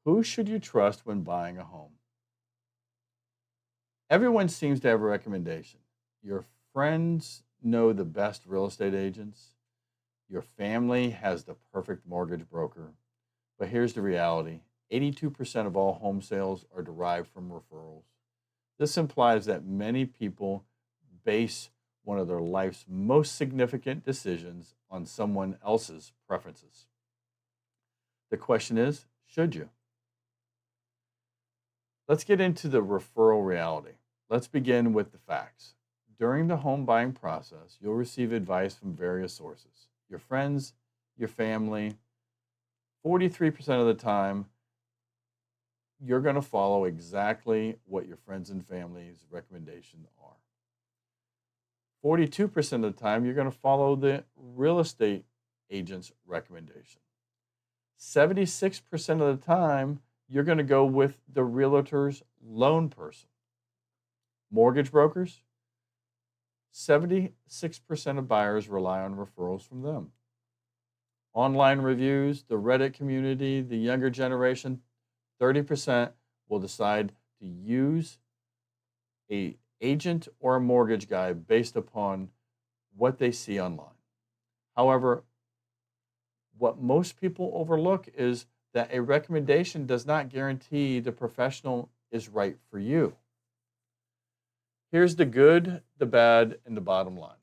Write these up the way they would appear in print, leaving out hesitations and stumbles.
Who should you trust when buying a home? Everyone seems to have a recommendation. Your friends know the best real estate agents. Your family has the perfect mortgage broker. But here's the reality: 82% of all home sales are derived from referrals. This implies that many people base one of their life's most significant decisions on someone else's preferences. The question is, should you? Let's get into the referral reality. Let's begin with the facts. During the home buying process, you'll receive advice from various sources: your friends, your family. 43% of the time, you're going to follow exactly what your friends and family's recommendations are. 42% of the time, you're going to follow the real estate agent's recommendation. 76% of the time, you're going to go with the realtor's loan person. Mortgage brokers, 76% of buyers rely on referrals from them. Online reviews, the Reddit community, the younger generation, 30% will decide to use a agent or a mortgage guy based upon what they see online. However, what most people overlook is that a recommendation does not guarantee the professional is right for you. Here's the good, the bad, and the bottom line.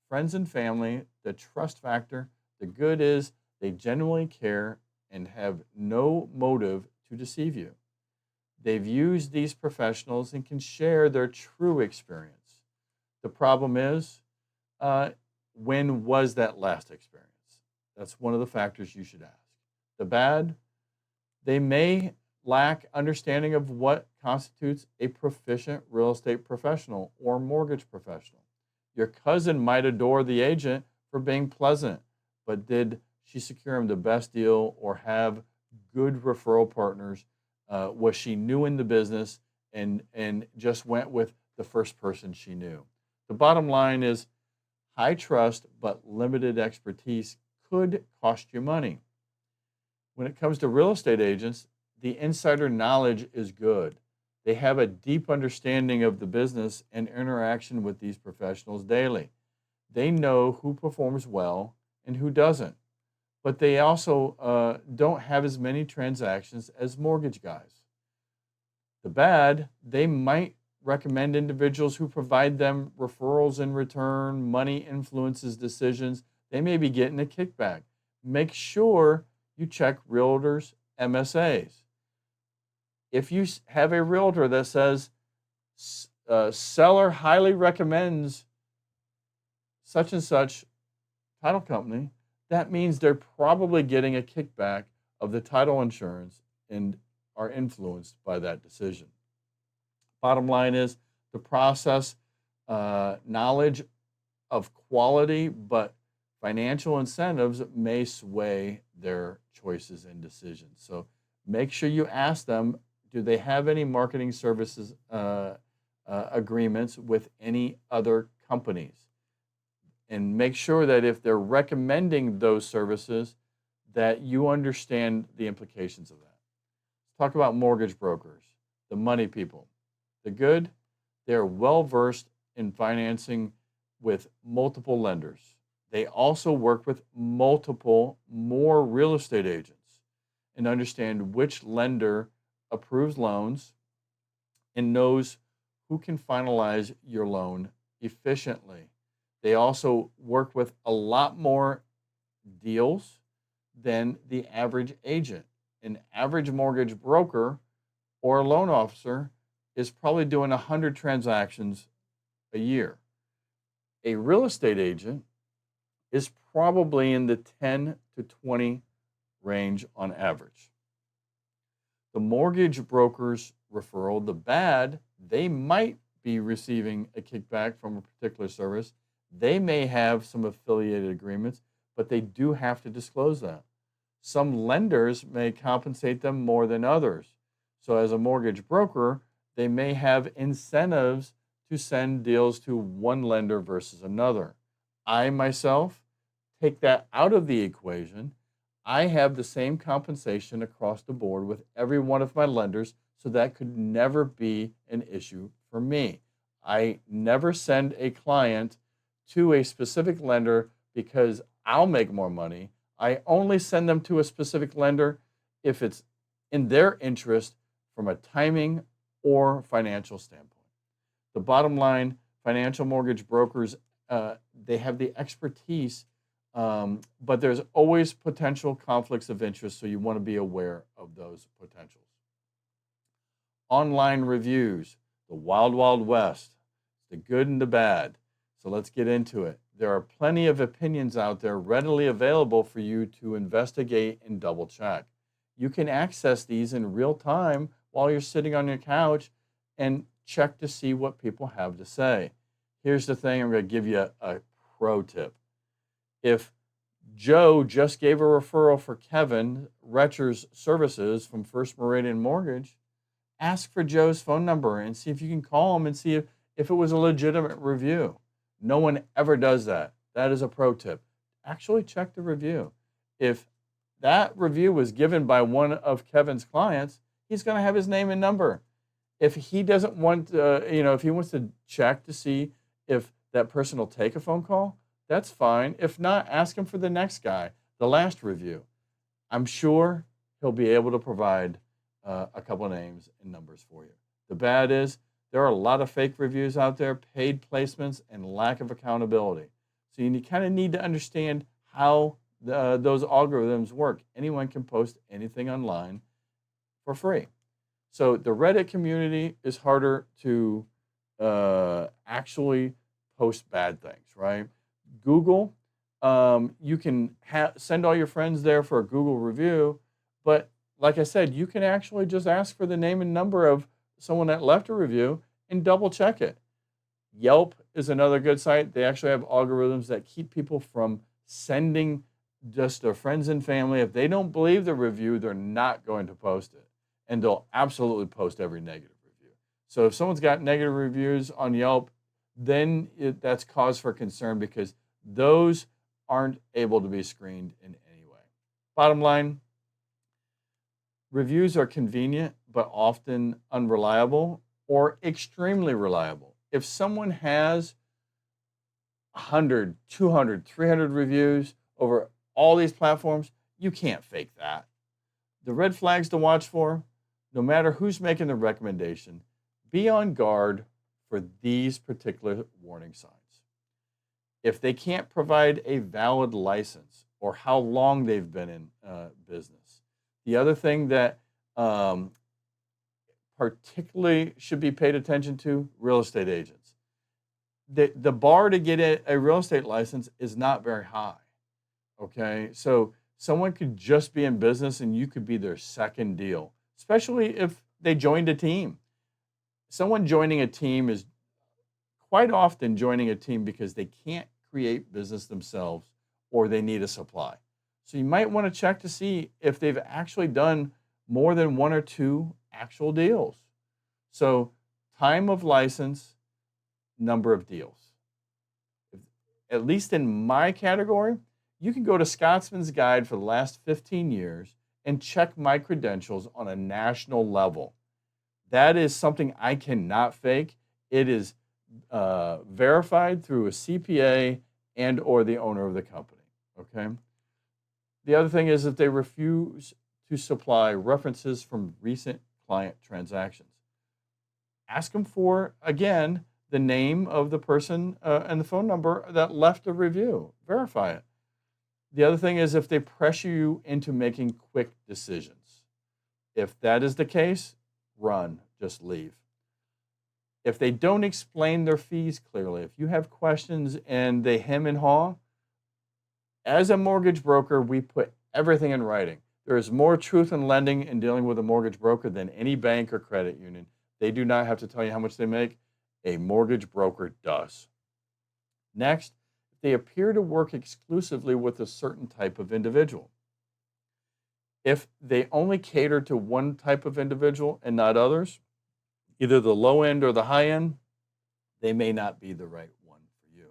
Friends and family, the trust factor, the good is they genuinely care and have no motive to deceive you. They've used these professionals and can share their true experience. The problem is, when was that last experience? That's one of the factors you should ask. The bad, they may lack understanding of what constitutes a proficient real estate professional or mortgage professional. Your cousin might adore the agent for being pleasant, but did she secure him the best deal or have good referral partners? Was she new in the business and just went with the first person she knew? The bottom line is high trust but limited expertise could cost you money. When it comes to real estate agents, the insider knowledge is good. They have a deep understanding of the business and interaction with these professionals daily. They know who performs well and who doesn't, but they also don't have as many transactions as mortgage guys. The bad, they might recommend individuals who provide them referrals in return. Money influences decisions. They may be getting a kickback. Make sure you check realtors' MSAs. If you have a realtor that says seller highly recommends such and such title company, that means they're probably getting a kickback of the title insurance and are influenced by that decision. Bottom line is the process, knowledge of quality, but financial incentives may sway their choices and decisions. So make sure you ask them, do they have any marketing services agreements with any other companies? And make sure that if they're recommending those services, that you understand the implications of that. Let's talk about mortgage brokers, the money people. The good, they're well versed in financing with multiple lenders. They also work with multiple more real estate agents and understand which lender approves loans and knows who can finalize your loan efficiently. They also work with a lot more deals than the average agent. An average mortgage broker or a loan officer is probably doing 100 transactions a year. A real estate agent is probably in the 10 to 20 range on average. The mortgage broker's referral, the bad, they might be receiving a kickback from a particular service. They may have some affiliated agreements, but they do have to disclose that. Some lenders may compensate them more than others. So, as a mortgage broker, they may have incentives to send deals to one lender versus another. I myself take that out of the equation. I have the same compensation across the board with every one of my lenders, so that could never be an issue for me. I never send a client to a specific lender because I'll make more money. I only send them to a specific lender if it's in their interest from a timing or financial standpoint. The bottom line, financial mortgage brokers, they have the expertise, but there's always potential conflicts of interest, so you want to be aware of those potentials. Online reviews, the wild, wild west, the good and the bad. So let's get into it. There are plenty of opinions out there readily available for you to investigate and double check. You can access these in real time while you're sitting on your couch and check to see what people have to say. Here's the thing, I'm going to give you a pro tip. If Joe just gave a referral for Kevin, Retcher's services from First Meridian Mortgage, ask for Joe's phone number and see if you can call him and see if it was a legitimate review. No one ever does that. That is a pro tip. Actually check the review. If that review was given by one of Kevin's clients, he's going to have his name and number. If he doesn't want, if he wants to check to see if that person will take a phone call, that's fine. If not, ask him for the next guy, the last review. I'm sure he'll be able to provide a couple of names and numbers for you. The bad is there are a lot of fake reviews out there, paid placements, and lack of accountability. So you kind of need to understand how those algorithms work. Anyone can post anything online for free. So the Reddit community is harder to actually post bad things, right? Google, you can send all your friends there for a Google review, but like I said, you can actually just ask for the name and number of someone that left a review and double check it. Yelp is another good site. They actually have algorithms that keep people from sending just their friends and family. If they don't believe the review, they're not going to post it. And they'll absolutely post every negative review. So if someone's got negative reviews on Yelp, then that's cause for concern because those aren't able to be screened in any way. Bottom line, reviews are convenient, but often unreliable or extremely reliable. If someone has 100, 200, 300 reviews over all these platforms, you can't fake that. The red flags to watch for, no matter who's making the recommendation, be on guard for these particular warning signs. If they can't provide a valid license or how long they've been in business. The other thing that particularly should be paid attention to, real estate agents. The bar to get a real estate license is not very high, okay? So someone could just be in business and you could be their second deal, especially if they joined a team. Someone joining a team is quite often joining a team because they can't create business themselves or they need a supply. So you might want to check to see if they've actually done more than one or two actual deals. So time of license, number of deals. At least in my category, you can go to Scotsman's Guide for the last 15 years and check my credentials on a national level. That is something I cannot fake. It is verified through a CPA and or the owner of the company, okay? The other thing is if they refuse to supply references from recent client transactions. Ask them for, again, the name of the person and the phone number that left a review. Verify it. The other thing is if they pressure you into making quick decisions. If that is the case, run, just leave. If they don't explain their fees clearly, if you have questions and they hem and haw, as a mortgage broker, we put everything in writing. There is more truth in lending and dealing with a mortgage broker than any bank or credit union. They do not have to tell you how much they make. A mortgage broker does. Next, they appear to work exclusively with a certain type of individual. If they only cater to one type of individual and not others, either the low end or the high end, they may not be the right one for you.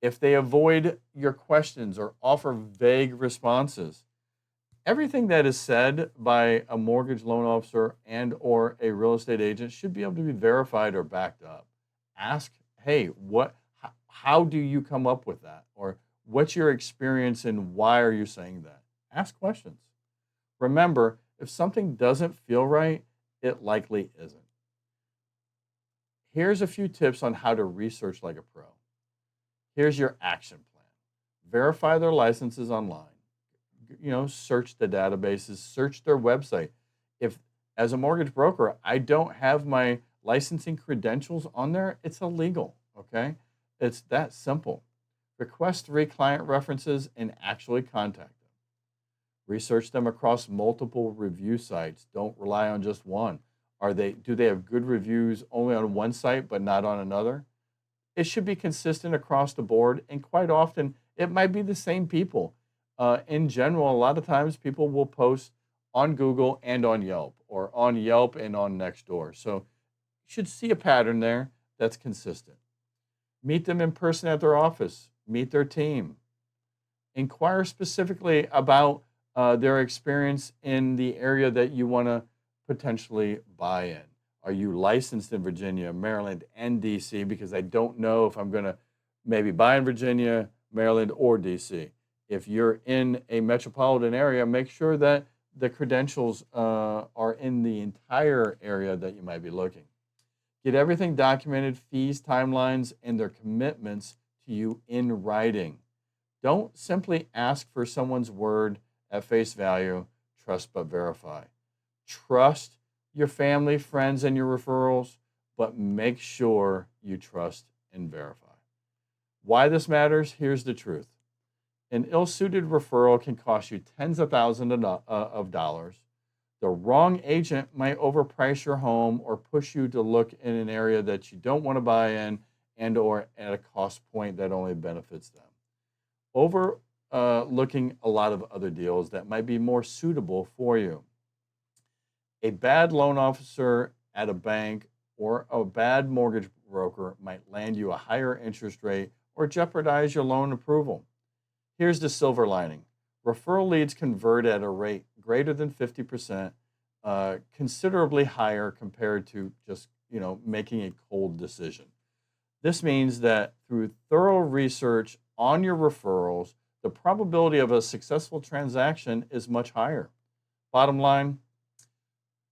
If they avoid your questions or offer vague responses, Everything that is said by a mortgage loan officer and or a real estate agent should be able to be verified or backed up. Ask, hey, how do you come up with that? Or what's your experience and why are you saying that? Ask questions. Remember, if something doesn't feel right, it likely isn't. Here's a few tips on how to research like a pro. Here's your action plan. Verify their licenses online. Search the databases, search their website. If, as a mortgage broker, I don't have my licensing credentials on there, it's illegal. Okay. It's that simple. Request 3 client references and actually contact them. Research them across multiple review sites. Don't rely on just one. Do they have good reviews only on one site but not on another? It should be consistent across the board, and quite often it might be the same people. In general, a lot of times people will post on Google and on Yelp, or on Yelp and on Nextdoor. So you should see a pattern there that's consistent. Meet them in person at their office, meet their team. Inquire specifically about their experience in the area that you want to potentially buy in. Are you licensed in Virginia, Maryland, and DC? Because I don't know if I'm going to maybe buy in Virginia, Maryland, or DC. If you're in a metropolitan area, make sure that the credentials are in the entire area that you might be looking. Get everything documented, fees, timelines, and their commitments to you in writing. Don't simply ask for someone's word at face value. Trust but verify. Trust your family, friends, and your referrals, but make sure you trust and verify. Why this matters? Here's the truth. An ill-suited referral can cost you tens of thousands of dollars. The wrong agent might overprice your home or push you to look in an area that you don't want to buy in and or at a cost point that only benefits them. Overlooking a lot of other deals that might be more suitable for you. A bad loan officer at a bank or a bad mortgage broker might land you a higher interest rate or jeopardize your loan approval. Here's the silver lining. Referral leads convert at a rate greater than 50%, considerably higher compared to just, making a cold decision. This means that through thorough research on your referrals, the probability of a successful transaction is much higher. Bottom line,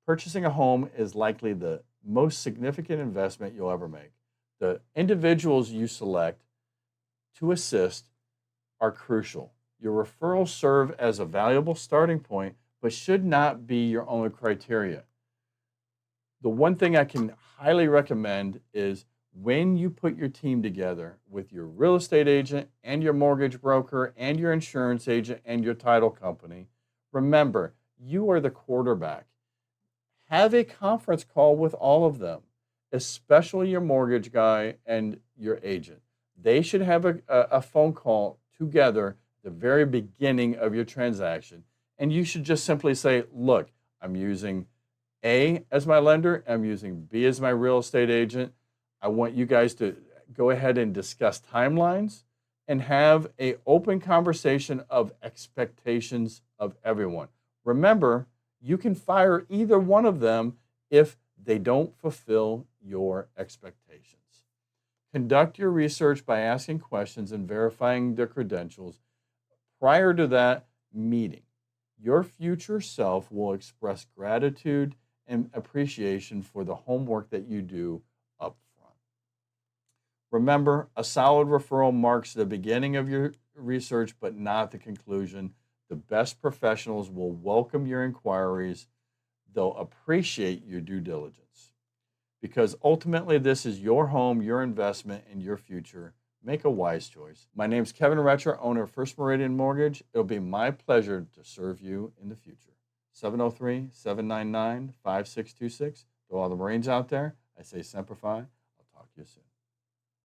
purchasing a home is likely the most significant investment you'll ever make. The individuals you select to assist are crucial. Your referrals serve as a valuable starting point, but should not be your only criteria. The one thing I can highly recommend is when you put your team together with your real estate agent and your mortgage broker and your insurance agent and your title company, remember, you are the quarterback. Have a conference call with all of them, especially your mortgage guy and your agent. They should have a phone call together at the very beginning of your transaction. And you should just simply say, look, I'm using A as my lender, I'm using B as my real estate agent. I want you guys to go ahead and discuss timelines and have an open conversation of expectations of everyone. Remember, you can fire either one of them if they don't fulfill your expectations. Conduct your research by asking questions and verifying their credentials prior to that meeting. Your future self will express gratitude and appreciation for the homework that you do up front. Remember, a solid referral marks the beginning of your research, but not the conclusion. The best professionals will welcome your inquiries. They'll appreciate your due diligence. Because ultimately, this is your home, your investment, and your future. Make a wise choice. My name's Kevin Retcher, owner of First Meridian Mortgage. It'll be my pleasure to serve you in the future. 703-799-5626. To all the Marines out there, I say Semper Fi. I'll talk to you soon.